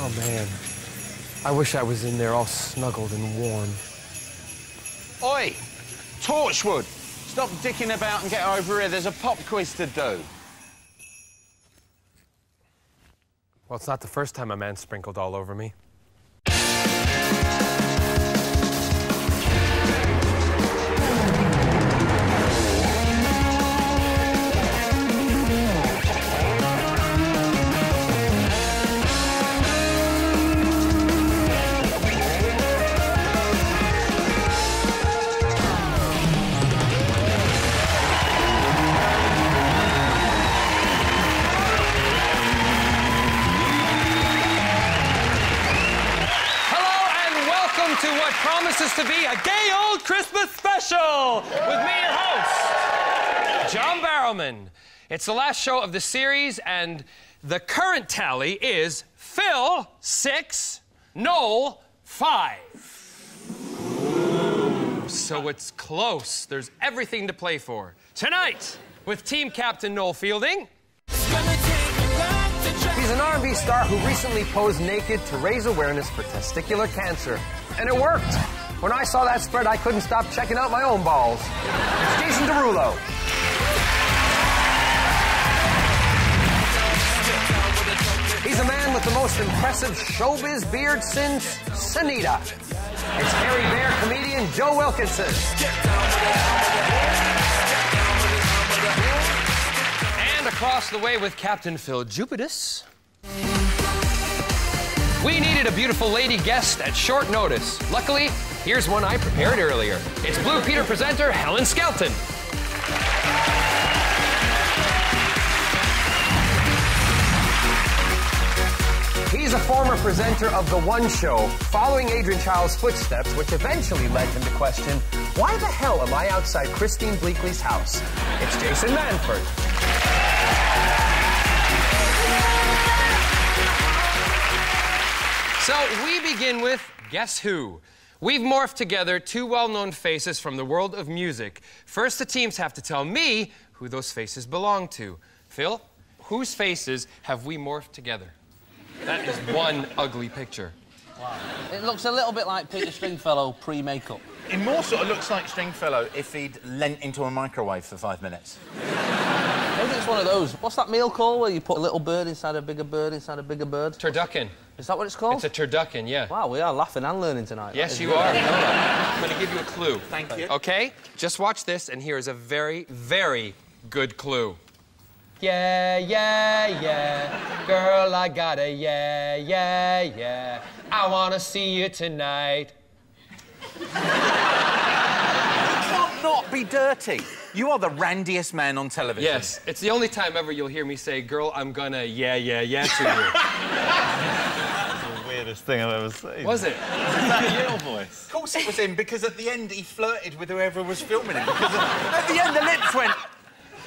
Oh, man. I wish I was in there all snuggled and warm. Oi! Torchwood! Stop dicking about and get over here. There's a pop quiz to do. Well, it's not the first time a man sprinkled all over me. Promises to be a gay old Christmas special with me, your host, John Barrowman. It's the last show of the series, and the current tally is Phil 6, Noel 5. Ooh, so it's close. There's everything to play for. Tonight, with team captain Noel Fielding. He's an R&B star who recently posed naked to raise awareness for testicular cancer. And it worked. When I saw that spread, I couldn't stop checking out my own balls. It's Jason Derulo. He's a man with the most impressive showbiz beard since Sanita. It's Harry Bear comedian Joe Wilkinson. And across the way with Captain Phil Jupidus. We needed a beautiful lady guest at short notice. Luckily, here's one I prepared earlier. It's Blue Peter presenter Helen Skelton. He's a former presenter of The One Show, following Adrian Child's footsteps, which eventually led him to question, why the hell am I outside Christine Bleakley's house? It's Jason Manford. So we begin with Guess Who? We've morphed together two well-known faces from the world of music. First, the teams have to tell me who those faces belong to. Phil, whose faces have we morphed together? That is one ugly picture. Wow. It looks a little bit like Peter Stringfellow pre-makeup. It more sort of looks like Stringfellow if he'd leant into a microwave for 5 minutes. Maybe it's one of those. What's that meal called where you put a little bird inside a bigger bird inside a bigger bird? Turducken. Is that what it's called? It's a turducken, yeah. Wow, we are laughing and learning tonight. Yes, you are. I'm going to give you a clue. Thank you. Okay? Just watch this, and here is a very, very good clue. Yeah, yeah, yeah. Girl, I got a yeah, yeah, yeah. I want to see you tonight. You can't not be dirty. You are the randiest man on television. Yes, it's the only time ever you'll hear me say, girl, I'm gonna yeah, yeah, yeah to you. That's the weirdest thing I've ever seen. Was it? Is that your voice? Of course it was him, because at the end he flirted with whoever was filming him. Because at the end the lips went...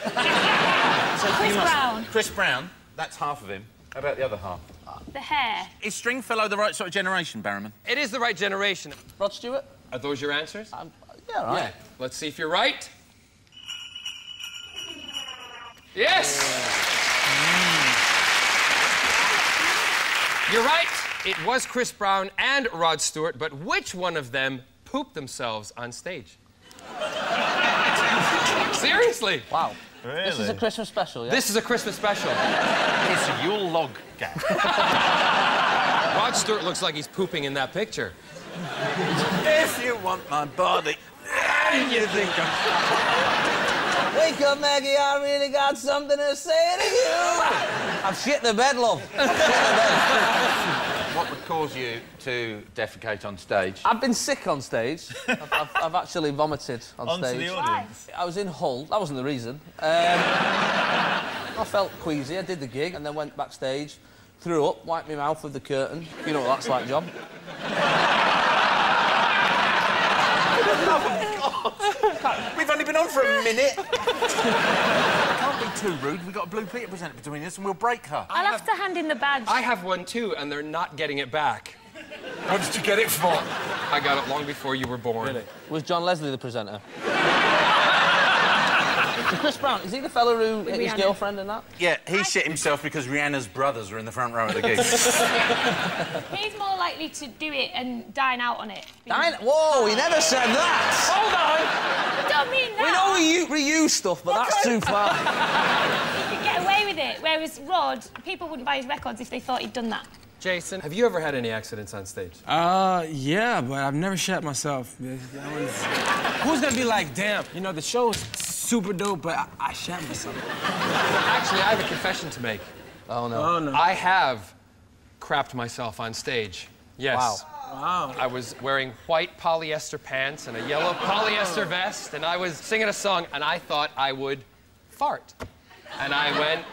So Chris Brown. Chris Brown, that's half of him. How about the other half? The hair. Is Stringfellow the right sort of generation, Barrowman? It is the right generation. Rod Stewart? Are those your answers? Yeah, right. Yeah. Let's see if you're right. Yes! You're right. It was Chris Brown and Rod Stewart, but which one of them pooped themselves on stage? Seriously? Wow. Really? This is a Christmas special, yeah? This is a Christmas special. It's a Yule log gag. Rod Stewart looks like he's pooping in that picture. If you want my body, and you think I'm... Wake up, Maggie, I really got something to say to you. I've shit the bed, love. I've shit the bed. What would cause you to defecate on stage? I've been sick on stage. I've actually vomited on Onto stage. the audience. I was in Hull. That wasn't the reason. I felt queasy. I did the gig and then went backstage, threw up, wiped my mouth with the curtain. You know what that's like, John. We've only been on for a minute. Can't be too rude. We've got a Blue Peter presenter between us and we'll break her. I'll have to hand in the badge. I have one too, and they're not getting it back. What did you get it for? I got it long before you were born. Really? Was John Leslie the presenter? Chris Brown, is he the fella who hit his girlfriend and that? Yeah, he shit himself because Rihanna's brothers were in the front row of the gig. He's more likely to do it and dine out on it. Whoa, he never said that! Hold on! I don't mean that. We know we reuse stuff, but that's too far. He could get away with it, whereas Rod, people wouldn't buy his records if they thought he'd done that. Jason, have you ever had any accidents on stage? Yeah, but I've never shat myself. Who's gonna be like, damn, you know, the show's super dope, but I shat myself. Actually, I have a confession to make. Oh, no. Oh, no. I have crapped myself on stage. Yes. Wow. Wow. I was wearing white polyester pants and a yellow polyester vest, and I was singing a song, and I thought I would fart. And I went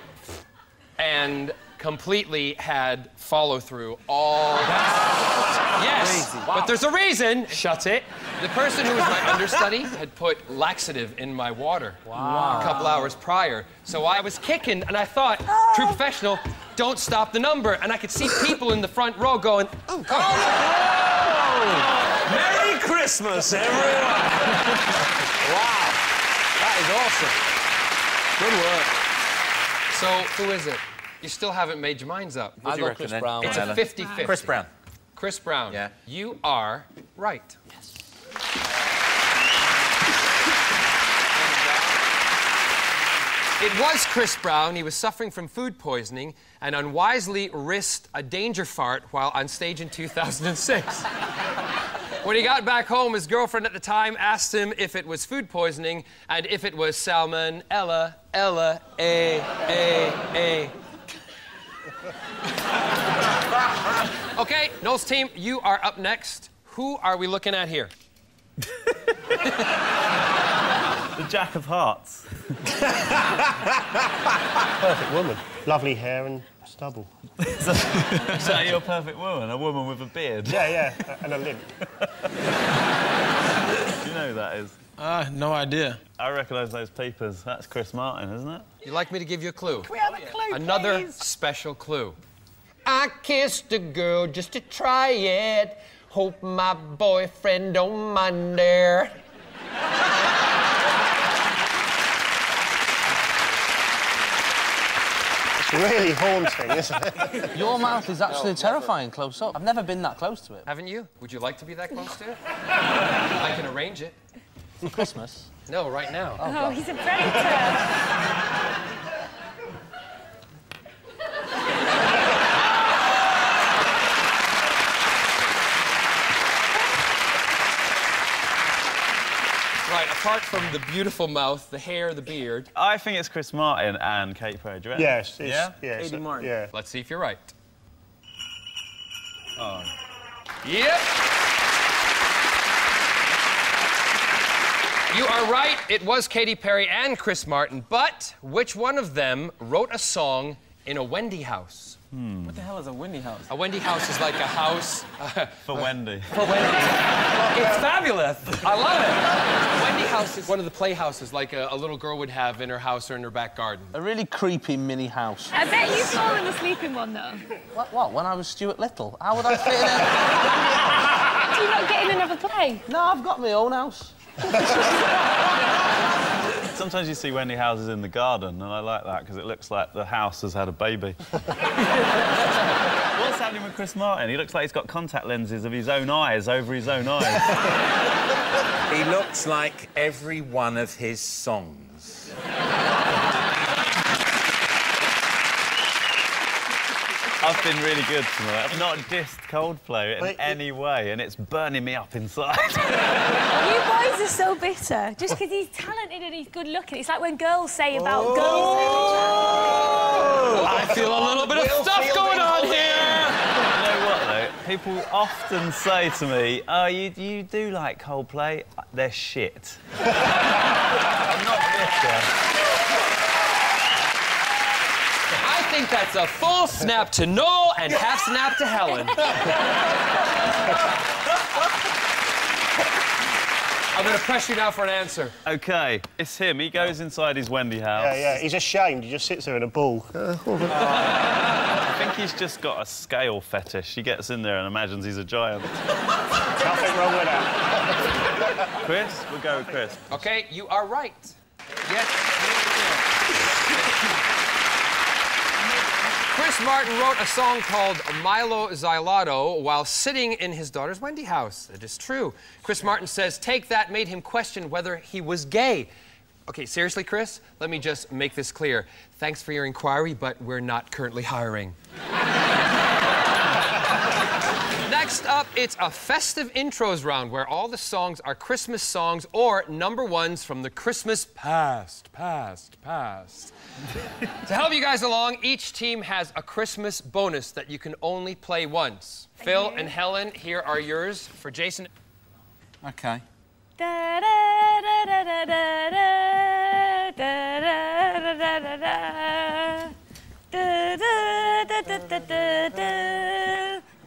and completely had follow-through all... Yes, Crazy. but there's a reason. Shut it. The person who was my understudy had put laxative in my water a couple hours prior. So I was kicking, and I thought, true professional, don't stop the number. And I could see people in the front row going, oh, God. Merry Christmas, everyone! Wow. That is awesome. Good work. So, who is it? You still haven't made your minds up. What do you I reckon, Chris then? Brown. It's a 50-50. Chris Brown. Chris Brown. Yeah. You are right. Yes. It was Chris Brown. He was suffering from food poisoning and unwisely risked a danger fart while on stage in 2006. When he got back home, his girlfriend at the time asked him if it was food poisoning and if it was salmonella, A. Okay, Noel's team, you are up next. Who are we looking at here? The Jack of Hearts. Perfect woman. Lovely hair and stubble. Is that your perfect woman? A woman with a beard? Yeah, and a limp. Do you know who that is? No idea. I recognise those peepers. That's Chris Martin, isn't it? You'd like me to give you a clue? Can we have a clue, Another please? special clue. I kissed a girl just to try it. Hope my boyfriend don't mind her. It's really haunting, isn't it? Your mouth is actually terrifying close up. I've never been that close to it. Haven't you? Would you like to be that close to it? I can arrange it. For Christmas? No, right now. Oh, he's a predator. Right, apart from the beautiful mouth, the hair, the beard, I think it's Chris Martin and Kate Perry. Do you reckon? Yes. Yeah? Yes. Eddie Martin. Yeah. let's see if you're right. Oh. Yep. You are right. It was Katy Perry and Chris Martin, but which one of them wrote a song in a Wendy house? What the hell is a Wendy house? A Wendy house is like a house For Wendy. for Wendy. It's fabulous. I love it. Wendy house is one of the playhouses like a little girl would have in her house or in her back garden. A really creepy mini house. I bet you've fallen asleep in one, though. What? When I was Stuart Little? How would I fit in Do you not get in another play? No, I've got my own house. Sometimes you see Wendy houses in the garden, and I like that because it looks like the house has had a baby. What's happening with Chris Martin? He looks like he's got contact lenses of his own eyes over his own eyes. He looks like every one of his songs. I've been really good tonight. I've not dissed Coldplay in any way, and it's burning me up inside. You boys are so bitter. Just because he's talented and he's good looking. It's like when girls say about girls. I feel a little bit of stuff going on here. You know what, though? People often say to me, oh, you do like Coldplay? They're shit. I'm not bitter. I think that's a full snap to Noel and half snap to Helen. I'm going to press you now for an answer. OK, it's him. He goes inside his Wendy house. Yeah. He's ashamed. He just sits there in a ball. I think he's just got a scale fetish. He gets in there and imagines he's a giant. Nothing wrong with that. Chris? We'll go with Chris. OK, you are right. Yes. Chris Martin wrote a song called Milo Xyloto while sitting in his daughter's Wendy house. It is true. Chris Martin says Take That made him question whether he was gay. Okay, seriously, Chris, let me just make this clear. Thanks for your inquiry, but we're not currently hiring. Next up, it's a festive intros round where all the songs are Christmas songs or number ones from the Christmas past. To help you guys along, each team has a Christmas bonus that you can only play once. Phil and Helen, here are yours. For Jason. OK.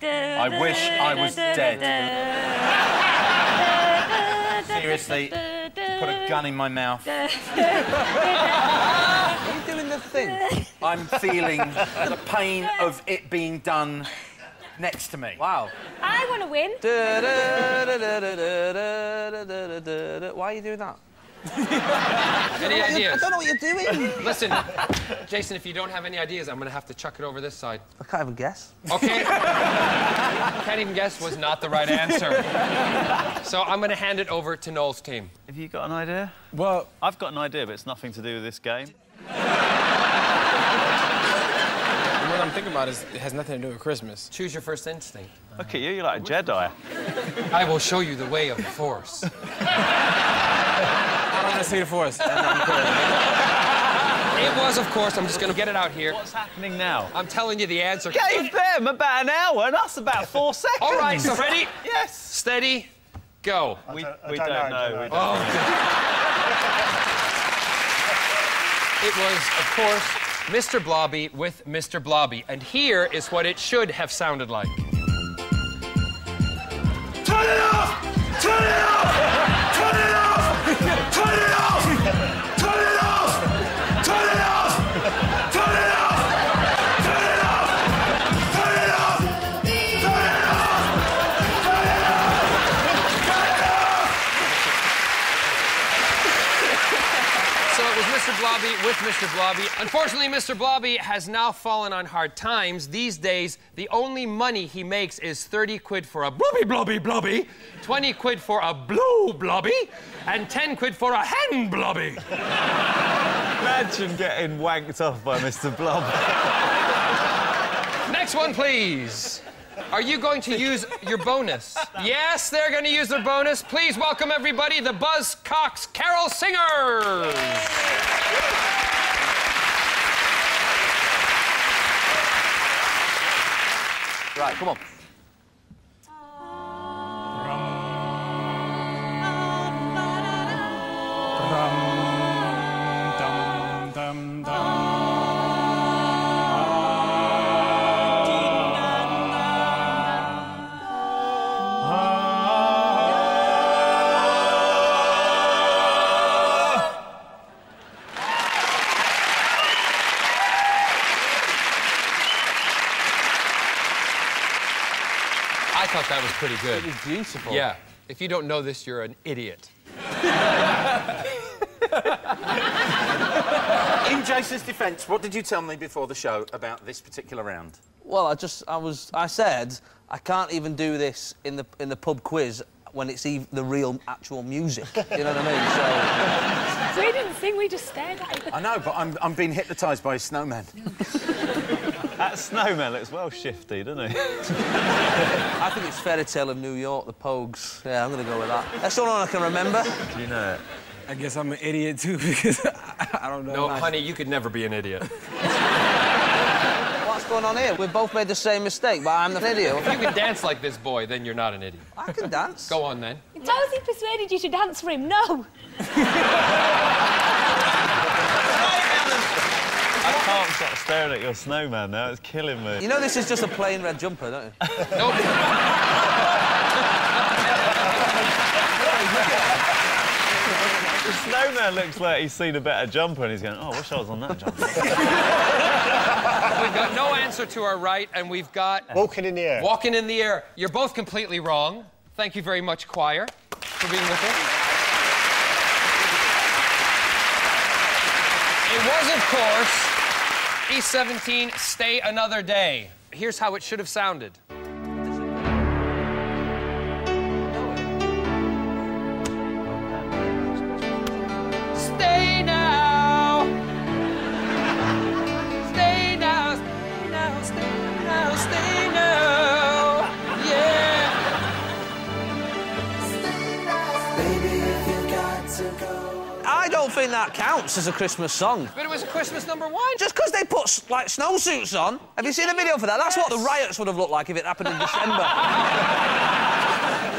I wish I was dead. Seriously, put a gun in my mouth. Are you doing the thing? I'm feeling the pain of it being done next to me. Wow. I want to win. Why are you doing that? Any ideas? I don't know what you're doing. Listen, Jason, if you don't have any ideas, I'm going to have to chuck it over this side. I can't even guess. Okay. Can't even guess was not the right answer. So I'm going to hand it over to Noel's team. Have you got an idea? Well, I've got an idea, but it's nothing to do with this game. what I'm thinking about is it has nothing to do with Christmas. Choose your first instinct. Look at you, you're like a Jedi. I will show you the way of the Force. I don't want to see the Force. It was, of course. I'm just going to get it out here. What's happening now? I'm telling you the answer. Gave them about an hour and us about 4 seconds. All right, so ready? Yes. Steady, go. We I don't don't know. know. We don't. It was, of course, Mr. Blobby with Mr. Blobby. And here is what it should have sounded like. Turn it off! Turn it off! Turn it off! Turn it off! Turn it off! Turn it off! Turn it off! Turn it off! Turn it off! Turn it off! Turn it off! So it was Mr. Blobby with Mr. Blobby. Unfortunately, Mr. Blobby has now fallen on hard times. These days, the only money he makes is 30 quid for a blobby, blobby, blobby, 20 quid for a blue blobby, and 10 quid for a hen blobby. Imagine getting wanked off by Mr. Blob. Next one, please. Are you going to use your bonus? Yes, they're going to use their bonus. Please welcome everybody, the Buzzcocks Carol Singers. Right, come on. I thought that was pretty good. It was beautiful. Yeah. If you don't know this, you're an idiot. In Jason's defence, what did you tell me before the show about this particular round? Well, I said I can't even do this in the pub quiz when it's the real actual music. You know what I mean? So We didn't sing, we just stared at it. I know, but I'm being hypnotised by a snowman. That snowman looks well shifty, doesn't he? I think it's Fairy Tale of New York, the Pogues. Yeah, I'm going to go with that. That's the only one I can remember. Do you know it? I guess I'm an idiot, too, because I don't know. No, honey, you could never be an idiot. What's going on here? We both made the same mistake, but I'm the idiot. If you can dance like this boy, then you're not an idiot. I can dance. Go on, then. Josie persuaded you to dance for him. No. I can't stop staring at your snowman now. It's killing me. You know this is just a plain red jumper, don't you? Nope. The snowman looks like he's seen a better jumper and he's going, oh, I wish I was on that jumper. We've got no answer to our right, and we've got... Walking in the air. Walking in the air. You're both completely wrong. Thank you very much, choir, for being with us. It was, of course, E17, Stay Another Day. Here's how it should have sounded. Stay now. Stay now, stay now, stay now, stay now. Yeah. I don't think that counts as a Christmas song. But it was Christmas #1. Just because they put, like, snowsuits on. Have you seen a video for that? That's what the riots would have looked like if it happened in December.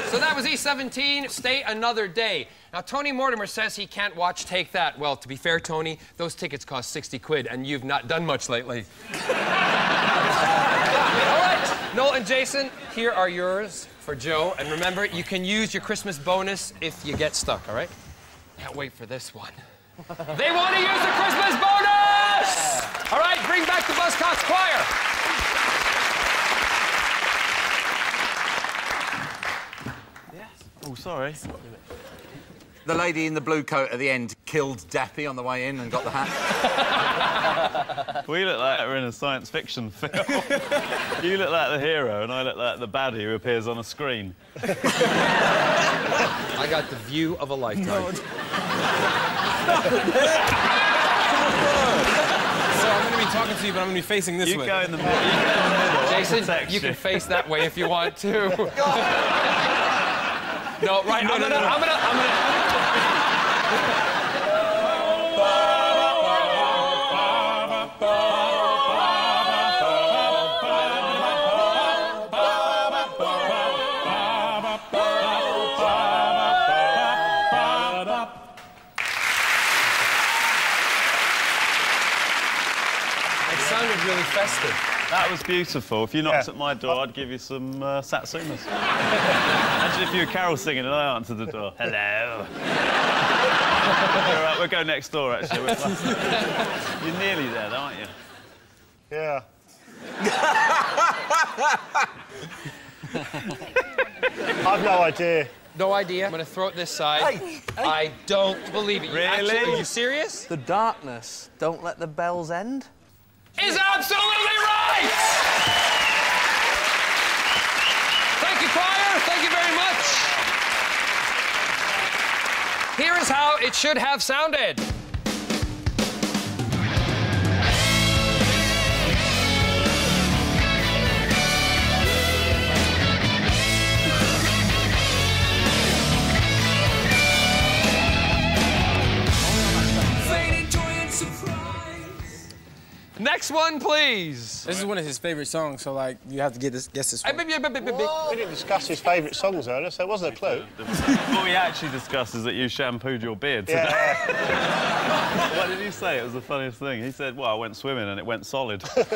So that was E17, Stay Another Day. Now, Tony Mortimer says he can't watch Take That. Well, to be fair, Tony, those tickets cost 60 quid, and you've not done much lately. All right, Noel and Jason, here are yours for Joe. And remember, you can use your Christmas bonus if you get stuck, all right? Can't wait for this one. They want to use the Christmas bonus! All right, bring back the Buzzcocks choir. Oh, sorry. The lady in the blue coat at the end killed Deppy on the way in and got the hat. We look like we're in a science fiction film. You look like the hero and I look like the baddie who appears on a screen. I got the view of a lifetime. So I'm going to be talking to you, but I'm going to be facing this way. You go in the middle. You go in the middle. Jason, you can face that way if you want to. No, right, I'm gonna... It sounded really festive. That was beautiful. If you knocked at my door, I'd give you some satsumas. Imagine if you were carol singing and I answered the door. Hello. All right, we'll go next door, actually. You're nearly there, though, aren't you? Yeah. I've no idea. No idea. I'm gonna throw it this side. Hey. I don't believe it. You Really? actually, are you serious? The darkness, don't let the bells end. Is absolutely right! Thank you, choir. Thank you very much. Here is how it should have sounded. Next one, please. This is one of his favorite songs, so, like, you have to guess this one. We didn't discuss his favourite songs earlier, so it wasn't a clue. What we actually discussed is that you shampooed your beard today. Yeah. What did he say? It was the funniest thing. He said, well, I went swimming and it went solid. It took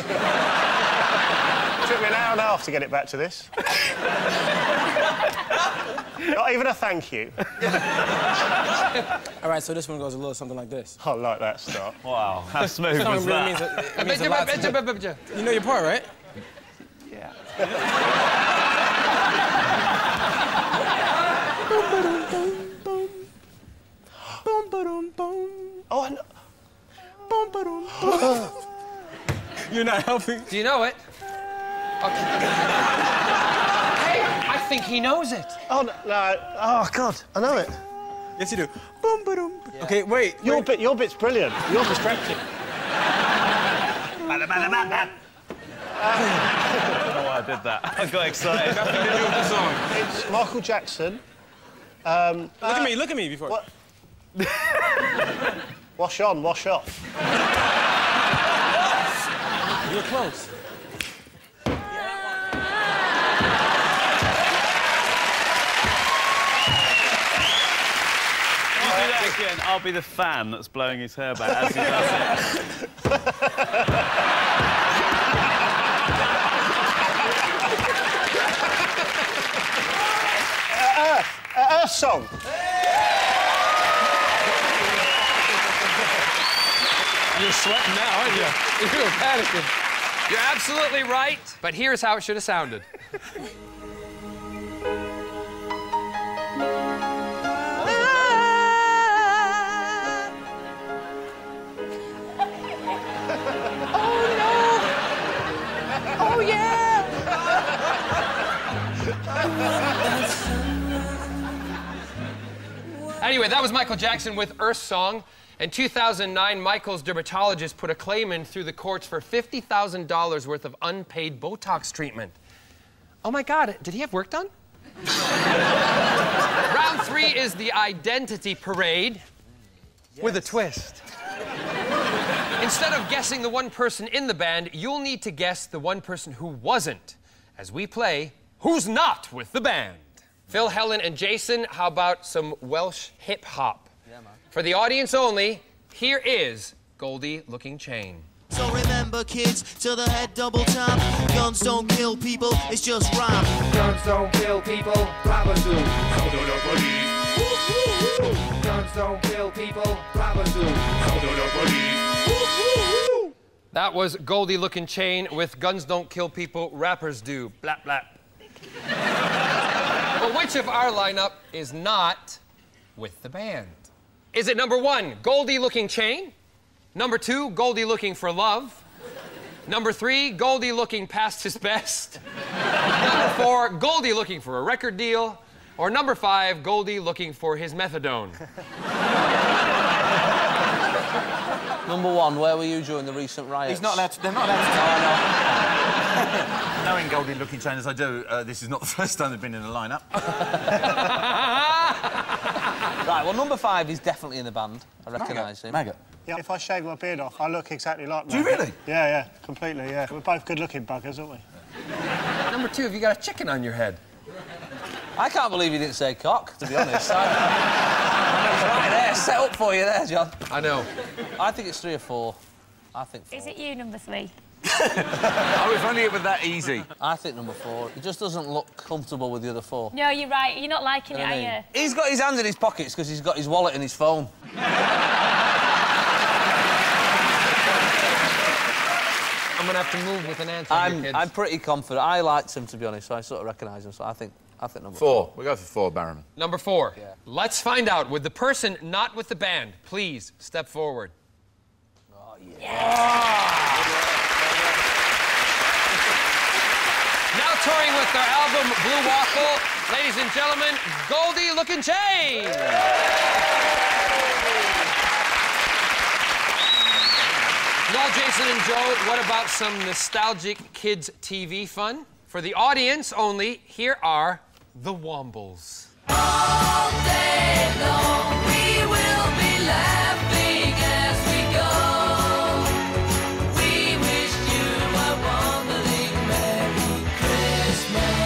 me an hour and a half to get it back to this. Not even a thank you. All right, so this one goes a little something like this. I like that start. Wow, how smooth was Really that? it means a lot to me. You know your part, right? Yeah. Oh, I know. You're not helping. Do you know it? Okay. Hey, I think he knows it. Oh, no. Oh, God, I know it. Yes, you do. Boom, ba-dum. Yeah. Okay, wait. Your bit's brilliant. You're distracting. I don't know why I did that. I got excited. Nothing to do with the song. It's Michael Jackson. Look at me before. What? Wash on, wash off. You're close. Again, I'll be the fan that's blowing his hair back as he does it. Earth song. You're sweating now, aren't you? You're panicking. You're absolutely right, but here's how it should have sounded. Oh, Anyway, that was Michael Jackson with Earth Song. In 2009, Michael's dermatologist put a claim in through the courts for $50,000 worth of unpaid Botox treatment. Oh my God, did he have work done? Round 3 is the identity parade with a twist. Instead of guessing the one person in the band, you'll need to guess the one person who wasn't, as we play Who's Not with the Band. Phil, Helen, and Jason, how about some Welsh hip-hop? Yeah, man. For the audience only, here is Goldie Looking Chain. So remember, kids, to the head double tap. Guns don't kill people, it's just rap. Guns don't kill people, rappers do. So do the police. Guns don't kill people, rappers do. So do the police. That was Goldie Looking Chain with Guns Don't Kill People, Rappers Do. Blap, blap. But which of our lineup is not with the band? Is it number 1, Goldie Looking Chain? Number 2, Goldie Looking for Love? Number 3, Goldie Looking Past His Best? Number 4, Goldie Looking for a record deal? Or number 5, Goldie Looking for his methadone? Number 1, where were you during the recent riots? He's not allowed to... They're not allowed to... Knowing Goldie Looking Chain as I do, this is not the first time they've been in a lineup. Right, well, number 5 is definitely in the band. I recognise him. Maggot. Yeah, if I shave my beard off, I look exactly like him. Do you really? Yeah, yeah, completely, yeah. We're both good-looking buggers, aren't we? Number 2, have you got a chicken on your head? I can't believe you didn't say cock, to be honest. Right there, set up for you there, John. I know. I think it's 3 or 4. I think 4. Is it you, number 3? Oh, if only it were that easy. I think number 4. He just doesn't look comfortable with the other 4. No, you're right. You're not liking it, are you? He's got his hands in his pockets because he's got his wallet and his phone. I'm gonna have to move with an answer here, kids. I'm pretty confident. I liked him, to be honest, so I sort of recognise him, so I think number 4. We'll go for 4, Barrowman. Number 4. Yeah. Let's find out, with the person not with the band, please step forward. Oh, yeah. Now touring with their album Blue Waffle, ladies and gentlemen, Goldie Looking Chain. Noel, Jason, and Joe, what about some nostalgic kids' TV fun? For the audience only, here are the Wombles. All day long we will be laughing as we go. We wish you a wandering Merry Christmas.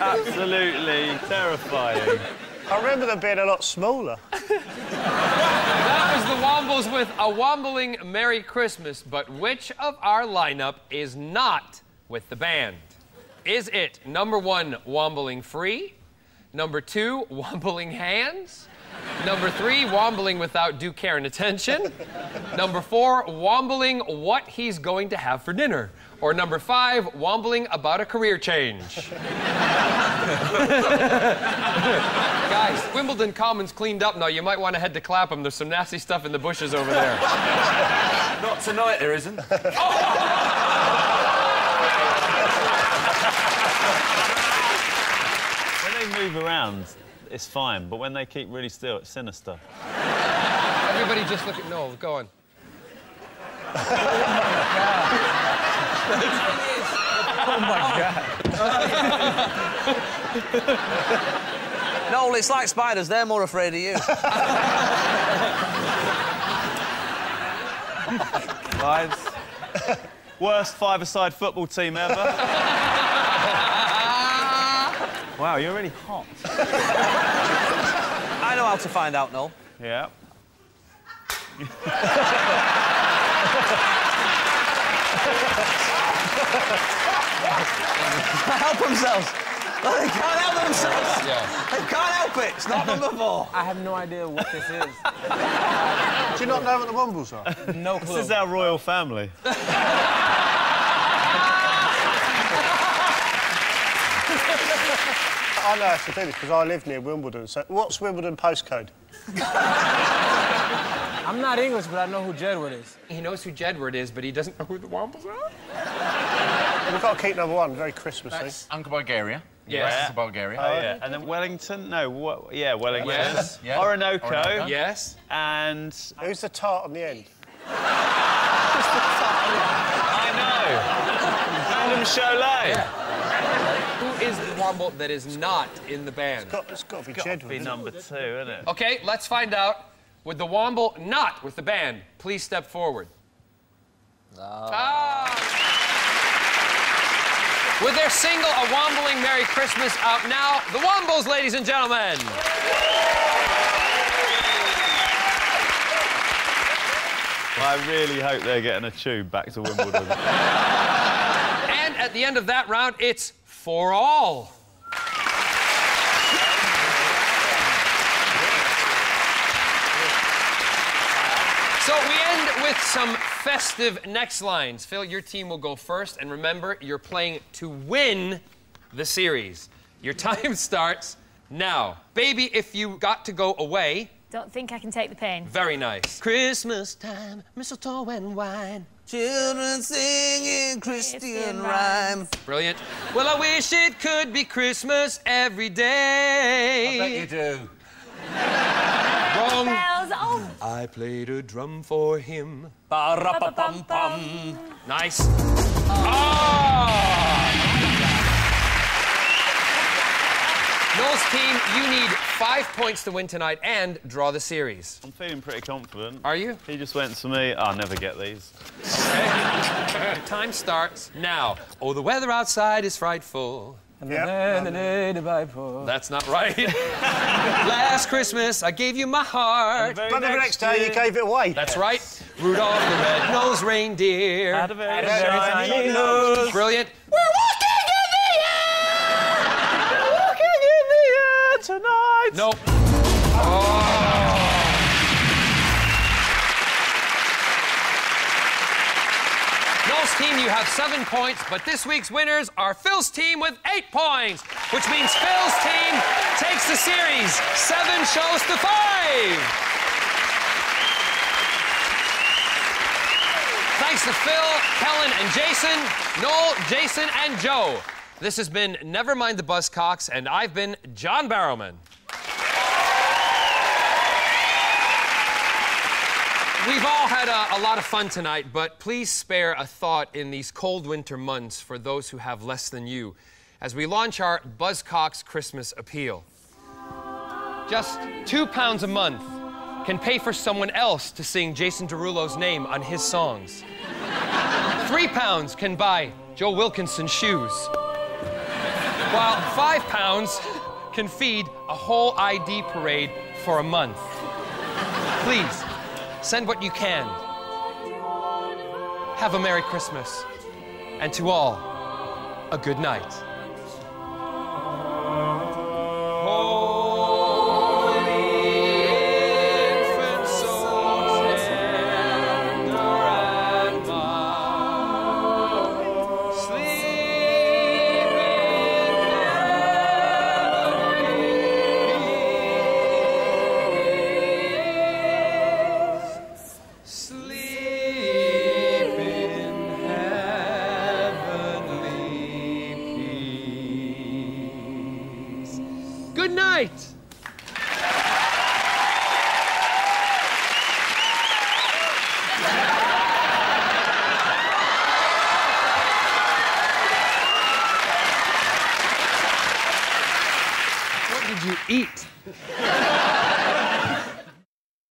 Absolutely terrifying. I remember them being a lot smaller. That was the Wombles with a wombling Merry Christmas, but which of our lineup is not with the band? Is it number 1, wombling free? Number 2, wombling hands? Number 3, wombling without due care and attention? Number 4, wombling what he's going to have for dinner? Or number 5, wombling about a career change? Guys, Wimbledon Commons cleaned up now. You might want to head to Clapham. There's some nasty stuff in the bushes over there. Not tonight, there isn't. When they move around, it's fine, but when they keep really still, it's sinister. Everybody just look at Noel. Go on. Oh, my God. Noel, it's like spiders. They're more afraid of you. Guys, worst five-a-side football team ever. Wow, you're really hot. I know how to find out, Noel. Yeah. Help themselves. They can't help themselves. Yeah. They can't help it. It's not number 4. I have no idea what this is. Do you not know what the Wombles are? No clue. This is our royal family. I know how to do this because I live near Wimbledon. So what's Wimbledon postcode? I'm not English, but I know who Jedward is. He knows who Jedward is, but he doesn't know who the Wombles are. We've got to keep number 1, very Christmassy. Uncle Bulgaria. Yes. That's Bulgaria. Oh, yeah. And then Wellington? No, what? Yeah, Wellington. Yes. Yeah. Orinoco. Yes. And... Who's the tart on the end? I know. Madame Cholet. Who is the Womble that is not in the band? It's got to be Got Jedward. to be number 2, isn't it? Okay, let's find out. With the Womble not with the band, please step forward. With their single, A Wombling Merry Christmas, out now, the Wombles, ladies and gentlemen. I really hope they're getting a tube back to Wimbledon. And at the end of that round, it's 4-all. So we end with some festive next lines. Phil, your team will go first, and remember, you're playing to win the series. Your time starts now. Baby, if you got to go away... Don't think I can take the pain. Very nice. Christmas time, mistletoe and wine. Children singing Christian rhyme. Brilliant. Well, I wish it could be Christmas every day. I bet you do. Wrong. Bells, oh. I played a drum for him. Ba-ra-pa-pum-pum. Nice. Oh! Noel's team, you need 5 points to win tonight and draw the series. I'm feeling pretty confident. Are you? He just went to me, I'll never get these. Okay. Your time starts now. Oh, the weather outside is frightful. That's not right. Last Christmas, I gave you my heart. But the next day, you gave it away. That's right. Rudolph the red-nosed reindeer. Had a very shiny nose. Brilliant. We're walking in the air! We're walking in the air tonight. Nope. Oh. Noel's team, you have 7 points, but this week's winners are Phil's team with 8 points, which means Phil's team takes the series 7 shows to 5. Thanks to Phil, Helen, and Jason, Noel, Jason, and Joe. This has been Never Mind the Buzzcocks, and I've been John Barrowman. We've all had a lot of fun tonight, but please spare a thought in these cold winter months for those who have less than you as we launch our Buzzcocks Christmas appeal. Just £2 a month can pay for someone else to sing Jason Derulo's name on his songs. £3 can buy Joe Wilkinson shoes, while £5 can feed a whole ID parade for a month. Please, send what you can. Have a Merry Christmas. And to all, a good night. Good night. What did you eat?